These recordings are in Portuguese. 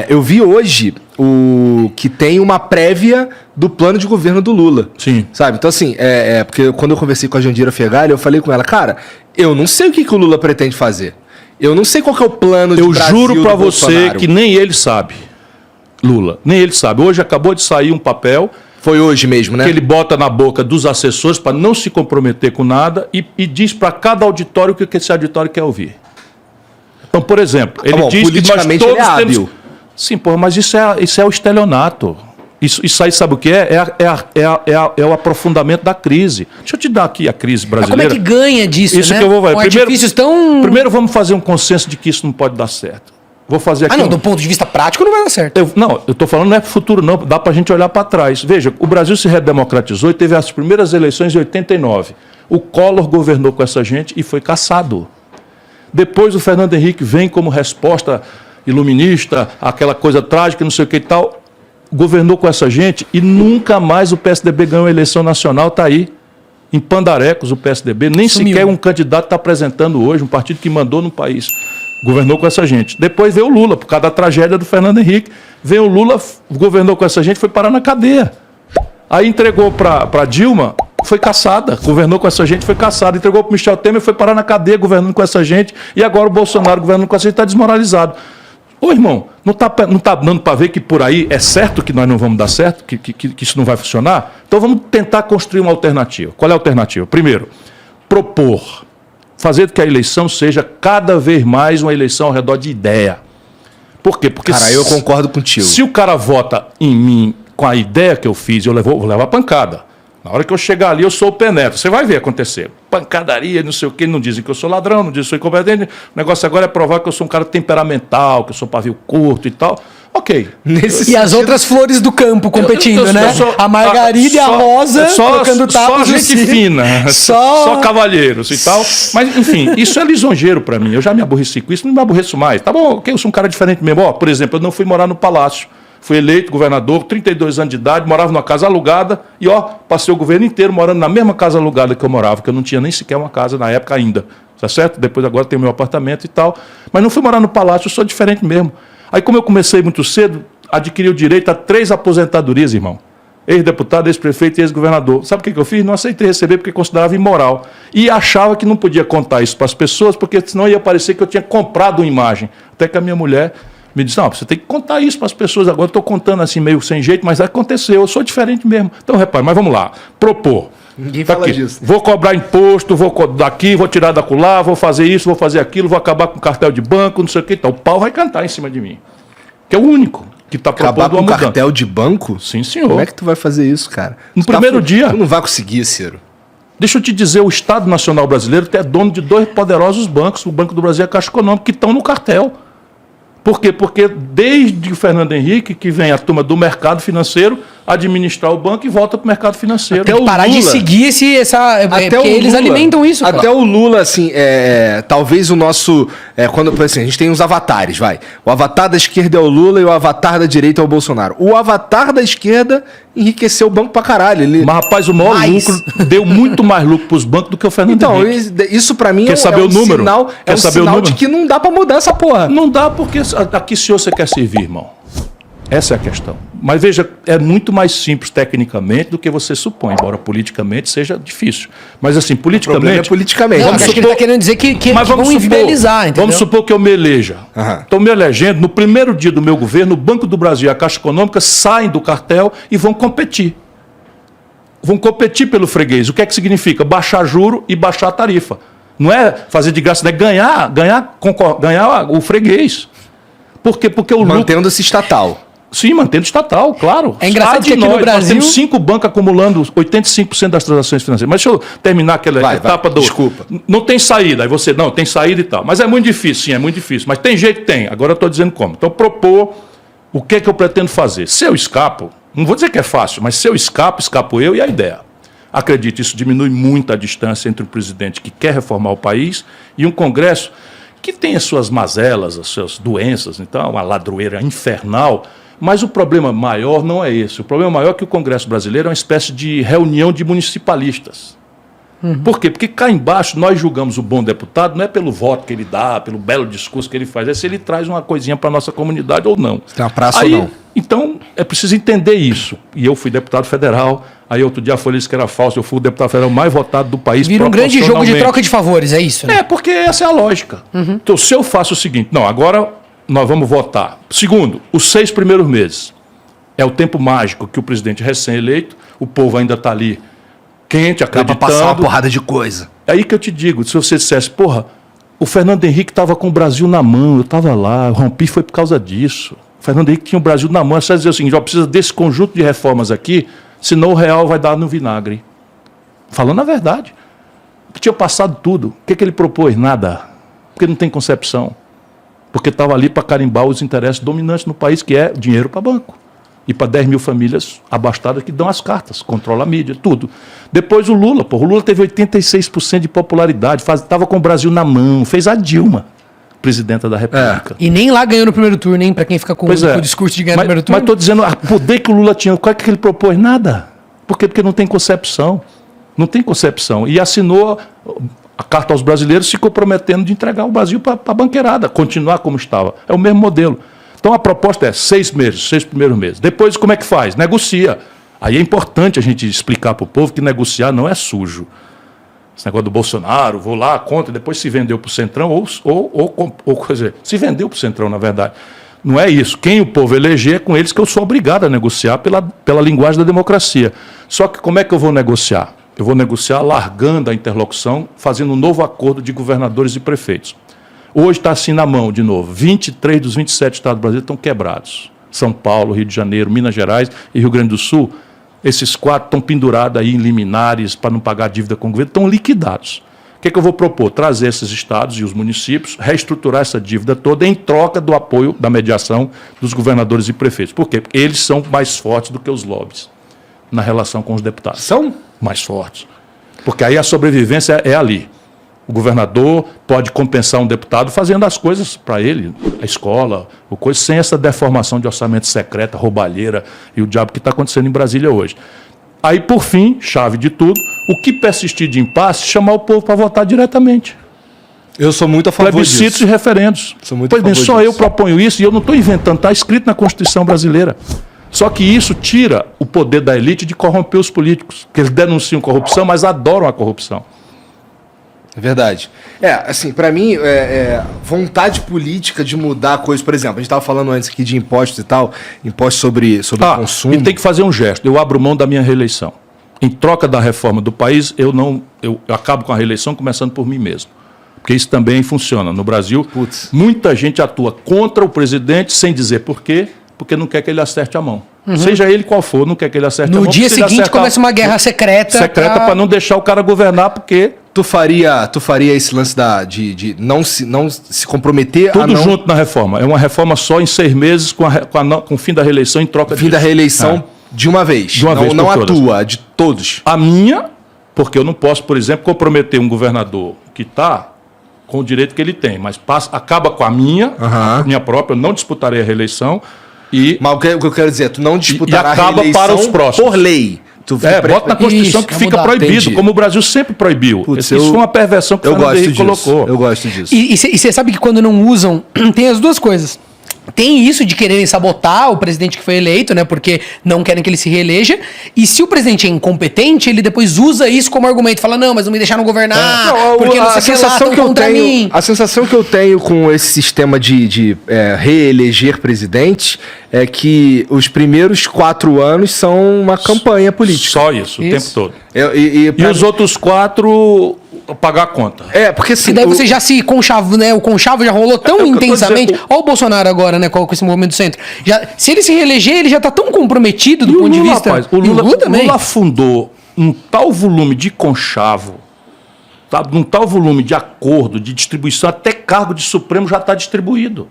eu vi hoje que tem uma prévia do plano de governo do Lula. Sim. Sabe? Então, assim, porque quando eu conversei com a Jandira Fegali, eu falei com ela, cara, eu não sei o que o Lula pretende fazer. Eu não sei qual que é o plano de Brasil. Eu juro pra você que nem ele sabe, Lula, nem ele sabe. Hoje acabou de sair um papel. Foi hoje mesmo, né? Que ele bota na boca dos assessores para não se comprometer com nada e diz para cada auditório o que esse auditório quer ouvir. Então, por exemplo, ele diz que nós todos temos... Sim, porra, mas isso é o estelionato. Isso aí sabe o que é? É o aprofundamento da crise. Deixa eu te dar aqui a crise brasileira. Mas como é que ganha disso, isso, né? Que eu vou fazer. Primeiro vamos fazer um consenso de que isso não pode dar certo. Vou fazer aqui. Do ponto de vista prático não vai dar certo. Eu estou falando não é para o futuro, não. Dá para a gente olhar para trás. Veja, o Brasil se redemocratizou e teve as primeiras eleições em 89. O Collor governou com essa gente e foi cassado. Depois o Fernando Henrique vem como resposta iluminista, aquela coisa trágica, não sei o que e tal. Governou com essa gente e nunca mais o PSDB ganhou a eleição nacional, está aí. Em pandarecos o PSDB, nem sequer um candidato está apresentando hoje, um partido que mandou no país. Governou com essa gente. Depois veio o Lula, por causa da tragédia do Fernando Henrique. Veio o Lula, governou com essa gente, foi parar na cadeia. Aí entregou para Dilma, foi caçada. Governou com essa gente, foi caçada. Entregou para Michel Temer, foi parar na cadeia, governando com essa gente. E agora o Bolsonaro governando com essa gente está desmoralizado. Ô, irmão, não tá dando para ver que por aí é certo que nós não vamos dar certo, que isso não vai funcionar? Então vamos tentar construir uma alternativa. Qual é a alternativa? Primeiro, propor. Fazer que a eleição seja cada vez mais uma eleição ao redor de ideia. Por quê? Porque cara, eu concordo contigo. Se o cara vota em mim com a ideia que eu fiz, vou levar pancada. Na hora que eu chegar ali, eu sou o penetra. Você vai ver acontecer. Pancadaria, não sei o quê. Não dizem que eu sou ladrão, não dizem que eu sou incompetente. O negócio agora é provar que eu sou um cara temperamental, que eu sou pavio curto e tal. Ok. E as outras flores do campo competindo, né? A margarida e a rosa trocando tapas. Só gente fina, só cavalheiros e tal. Mas, enfim, isso é lisonjeiro para mim. Eu já me aborreci com isso, não me aborreço mais. Tá bom, ok, eu sou um cara diferente mesmo. Ó, por exemplo, eu não fui morar no Palácio. Fui eleito governador, 32 anos de idade, morava numa casa alugada e, passei o governo inteiro morando na mesma casa alugada que eu morava, que eu não tinha nem sequer uma casa na época ainda. Tá certo? Depois agora tenho meu apartamento e tal. Mas não fui morar no Palácio, eu sou diferente mesmo. Aí, como eu comecei muito cedo, adquiri o direito a 3 aposentadorias, irmão. Ex-deputado, ex-prefeito e ex-governador. Sabe o que eu fiz? Não aceitei receber porque considerava imoral. E achava que não podia contar isso para as pessoas, porque senão ia parecer que eu tinha comprado uma imagem. Até que a minha mulher me disse, não, você tem que contar isso para as pessoas. Agora eu estou contando assim meio sem jeito, mas aconteceu, eu sou diferente mesmo. Então, repare, mas vamos lá. Propor. Ninguém fala disso. Vou cobrar imposto, vou daqui, vou tirar da acolá, vou fazer isso, vou fazer aquilo, vou acabar com cartel de banco, não sei o que. Então, o pau vai cantar em cima de mim. Que é o único que está propondo uma mudança. Acabar com cartel de banco? Sim, senhor. Como é que tu vai fazer isso, cara? No primeiro dia. Tu não vai conseguir, Ciro. Deixa eu te dizer, o Estado Nacional Brasileiro é dono de 2 poderosos bancos, o Banco do Brasil e a Caixa Econômica, que estão no cartel. Por quê? Porque desde o Fernando Henrique que vem a turma do mercado financeiro administrar o banco e volta para o mercado financeiro. Até parar de seguir porque eles alimentam isso. Até o Lula, assim, talvez o nosso... quando assim, a gente tem uns avatares, vai. O avatar da esquerda é o Lula e o avatar da direita é o Bolsonaro. O avatar da esquerda enriqueceu o banco pra caralho. Mas, rapaz, o maior lucro deu muito mais lucro para os bancos do que o Fernando Henrique. Então, isso pra mim é um sinal, sinal de que não dá pra mudar essa porra. Não dá porque a que senhor você quer servir, irmão? Essa é a questão. Mas veja, é muito mais simples tecnicamente do que você supõe, embora politicamente seja difícil. Mas assim, politicamente... O problema é politicamente. Não, acho que ele está querendo dizer que vão inviabilizar, entendeu? Vamos supor que eu me eleja. Estou me elegendo, no primeiro dia do meu governo, o Banco do Brasil e a Caixa Econômica saem do cartel e vão competir. Vão competir pelo freguês. O que é que significa? Baixar juro e baixar a tarifa. Não é fazer de graça, é ganhar o freguês. Por quê? Porque o lucro... Mantendo-se estatal. Sim, mantendo estatal, claro. É engraçado que aqui no Brasil... Nós temos 5 bancos acumulando 85% das transações financeiras. Mas deixa eu terminar aquela etapa do... Desculpa. Não tem saída. Aí você, não, tem saída e tal. Mas é muito difícil, sim, é muito difícil. Mas tem jeito, tem. Agora eu estou dizendo como. Então, propor o que é que eu pretendo fazer. Se eu escapo, não vou dizer que é fácil, mas se eu escapo eu e a ideia. Acredite, isso diminui muito a distância entre um presidente que quer reformar o país e um Congresso que tem as suas mazelas, as suas doenças, então, uma ladroeira infernal. Mas o problema maior não é esse. O problema maior é que o Congresso brasileiro é uma espécie de reunião de municipalistas. Por quê? Porque cá embaixo nós julgamos o bom deputado não é pelo voto que ele dá, pelo belo discurso que ele faz, é se ele traz uma coisinha para a nossa comunidade ou não. Se tem uma praça ou não. Então, é preciso entender isso. E eu fui deputado federal, aí outro dia a Folha disse que era falso, eu fui o deputado federal mais votado do país. Vira um grande jogo de troca de favores, é isso? Né? É, porque essa é a lógica. Então, se eu faço o seguinte, não, agora nós vamos votar. Segundo, os 6 primeiros meses. É o tempo mágico que o presidente recém-eleito, o povo ainda está ali quente, acreditando. Dá pra passar uma porrada de coisa. É aí que eu te digo, se você dissesse, porra, o Fernando Henrique estava com o Brasil na mão, eu estava lá, eu rompi foi por causa disso. O Fernando Henrique tinha o Brasil na mão, é só dizer o seguinte, ó, precisa desse conjunto de reformas aqui, senão o real vai dar no vinagre. Falando a verdade. Tinha passado tudo. O que ele propôs? Nada. Porque não tem concepção. Porque estava ali para carimbar os interesses dominantes no país, que é dinheiro para banco. E para 10 mil famílias abastadas que dão as cartas, controla a mídia, tudo. Depois o Lula teve 86% de popularidade, estava com o Brasil na mão, fez a Dilma, presidenta da República. E nem lá ganhou no primeiro turno, nem para quem fica com o discurso de ganhar no primeiro turno. Mas estou dizendo, o poder que o Lula tinha, qual é que ele propôs? Nada. Por quê? Porque não tem concepção. Não tem concepção. E assinou a carta aos brasileiros, se comprometendo de entregar o Brasil para a banqueirada, continuar como estava. É o mesmo modelo. Então a proposta é 6 meses, 6 primeiros meses. Depois como é que faz? Negocia. Aí é importante a gente explicar para o povo que negociar não é sujo. Esse negócio do Bolsonaro, vou lá, contra, depois se vendeu para o Centrão, ou quer dizer, se vendeu para o Centrão, na verdade. Não é isso. Quem o povo eleger é com eles que eu sou obrigado a negociar pela linguagem da democracia. Só que como é que eu vou negociar? Eu vou negociar largando a interlocução, fazendo um novo acordo de governadores e prefeitos. Hoje está assim na mão, de novo. 23 dos 27 estados brasileiros estão quebrados. São Paulo, Rio de Janeiro, Minas Gerais e Rio Grande do Sul. Esses 4 estão pendurados aí em liminares para não pagar dívida com o governo, estão liquidados. O que eu vou propor? Trazer esses estados e os municípios, reestruturar essa dívida toda em troca do apoio, da mediação dos governadores e prefeitos. Por quê? Porque eles são mais fortes do que os lobbies na relação com os deputados. São mais fortes. Porque aí a sobrevivência é ali. O governador pode compensar um deputado fazendo as coisas para ele, a escola, o coisa, sem essa deformação de orçamento secreta, roubalheira e o diabo que está acontecendo em Brasília hoje. Aí, por fim, chave de tudo, o que persistir de impasse, chamar o povo para votar diretamente. Eu sou muito a favor disso. Plebiscitos e referendos. Sou muito pois a favor bem, só disso. eu proponho isso e eu não estou inventando, está escrito na Constituição brasileira. Só que isso tira o poder da elite de corromper os políticos, que eles denunciam corrupção, mas adoram a corrupção. É verdade. Assim, para mim, vontade política de mudar coisas, por exemplo, a gente estava falando antes aqui de impostos e tal, impostos sobre consumo. E tem que fazer um gesto, eu abro mão da minha reeleição. Em troca da reforma do país, eu acabo com a reeleição começando por mim mesmo. Porque isso também funciona. No Brasil, muita gente atua contra o presidente sem dizer por quê, porque não quer que ele acerte a mão. Seja ele qual for, não quer que ele acerte a mão. No dia seguinte começa uma guerra secreta para não deixar o cara governar, porque... Tu faria esse lance de não se comprometer Tudo junto na reforma. É uma reforma só em 6 meses com o fim da reeleição em troca fim da reeleição de uma vez. De uma vez não por todas. atua, de todos. A minha, porque eu não posso, por exemplo, comprometer um governador que está com o direito que ele tem, mas acaba com a minha própria, eu não disputarei a reeleição. Mas o que eu quero dizer, tu não disputará a reeleição para os próximos. Por lei. Bota na Constituição que fica proibido, entendi. como o Brasil sempre proibiu. Isso foi uma perversão que o Fernando Henrique colocou. Eu gosto disso. E você sabe que quando não usam, tem as duas coisas. Tem isso de quererem sabotar o presidente que foi eleito, né? Porque não querem que ele se reeleja. E se o presidente é incompetente, ele depois usa isso como argumento. Fala, não, mas não me deixaram governar, porque não sei o que lá, estão contra mim. A sensação que eu tenho com esse sistema de reeleger presidente é que os primeiros 4 anos são uma campanha política. Só isso, o tempo todo. E os outros 4... pagar a conta. Porque assim, daí você já se conchavo, né? O conchavo já rolou tão intensamente. Olha o Bolsonaro agora, né? Com esse movimento do centro. Se ele se reeleger, ele já está tão comprometido do ponto de vista. Rapaz, o Lula fundou um tal volume de conchavo, um tal volume de acordo, de distribuição, até cargo de Supremo já está distribuído.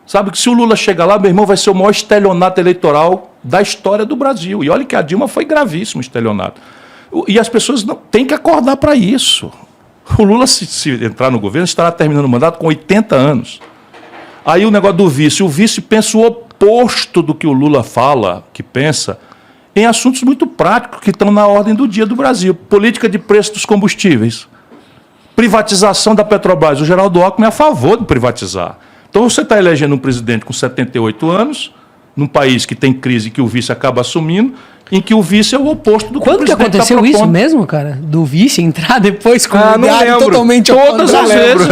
Sabe que se o Lula chegar lá, meu irmão, vai ser o maior estelionato eleitoral da história do Brasil. E olha que a Dilma foi gravíssimo estelionato. E as pessoas têm que acordar para isso. O Lula, se entrar no governo, estará terminando o mandato com 80 anos. Aí o negócio do vice. O vice pensa o oposto do que o Lula fala, que pensa. em assuntos muito práticos que estão na ordem do dia do Brasil. Política de preço dos combustíveis. Privatização da Petrobras. O Geraldo Alckmin é a favor de privatizar. Então você está elegendo um presidente com 78 anos, num país que tem crise que o vice acaba assumindo, em que o vice é o oposto do que o Quando que presidente tá aconteceu isso propondo. mesmo, cara? Do vice entrar depois com não ideário lembro. totalmente Todas oposto? as vezes.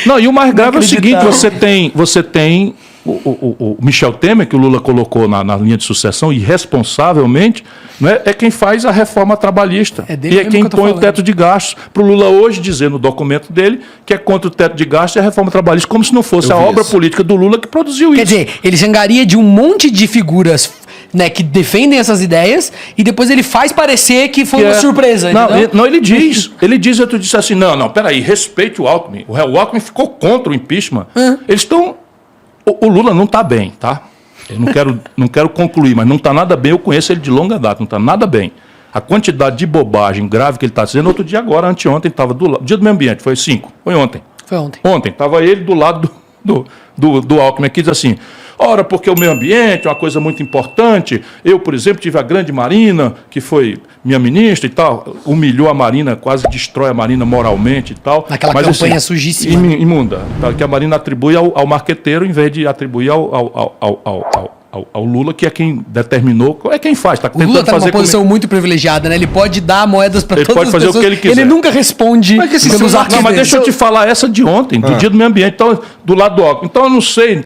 Não, e o mais grave é o seguinte, Inacreditável. você tem o Michel Temer, que o Lula colocou na linha de sucessão, irresponsavelmente, né, é quem faz a reforma trabalhista. É dele E é mesmo quem que eu tô impõe o falando. teto de gastos. Para o Lula hoje dizer no documento dele que é contra o teto de gastos e a reforma trabalhista, como se não fosse Eu a vi obra isso. política do Lula que produziu Quer isso. dizer, ele se angaria de um monte de figuras, né, que defendem essas ideias e depois ele faz parecer que foi uma surpresa. Não, entendeu? ele diz, tu disse assim, não, peraí, respeite o Alckmin. O Alckmin ficou contra o impeachment. Eles estão... O Lula não está bem, tá? Eu não quero concluir, mas não está nada bem. Eu conheço ele de longa data, não está nada bem. A quantidade de bobagem grave que ele está dizendo, outro dia agora, anteontem, estava do lado... Dia do meio ambiente, foi 5, foi ontem. Foi ontem. Ontem, estava ele do lado do Alckmin, que diz assim, ora, porque o meio ambiente é uma coisa muito importante, eu, por exemplo, tive a grande Marina, que foi minha ministra e tal, humilhou a Marina, quase destrói a Marina moralmente e tal. Naquela campanha sujíssima. Imunda, tá, que a Marina atribui ao marqueteiro em vez de atribuir ao Lula, que é quem determinou, é quem faz, está O tentando Lula tá numa fazer... posição muito privilegiada, né? Ele pode dar moedas para Ele todas pode as fazer o pessoas. que ele quiser. Ele nunca responde Mas que assim, pelos se- atos Não, mas dele. deixa eu te falar essa de ontem, do dia do meio ambiente, então, do lado do Alckmin. Então eu não sei,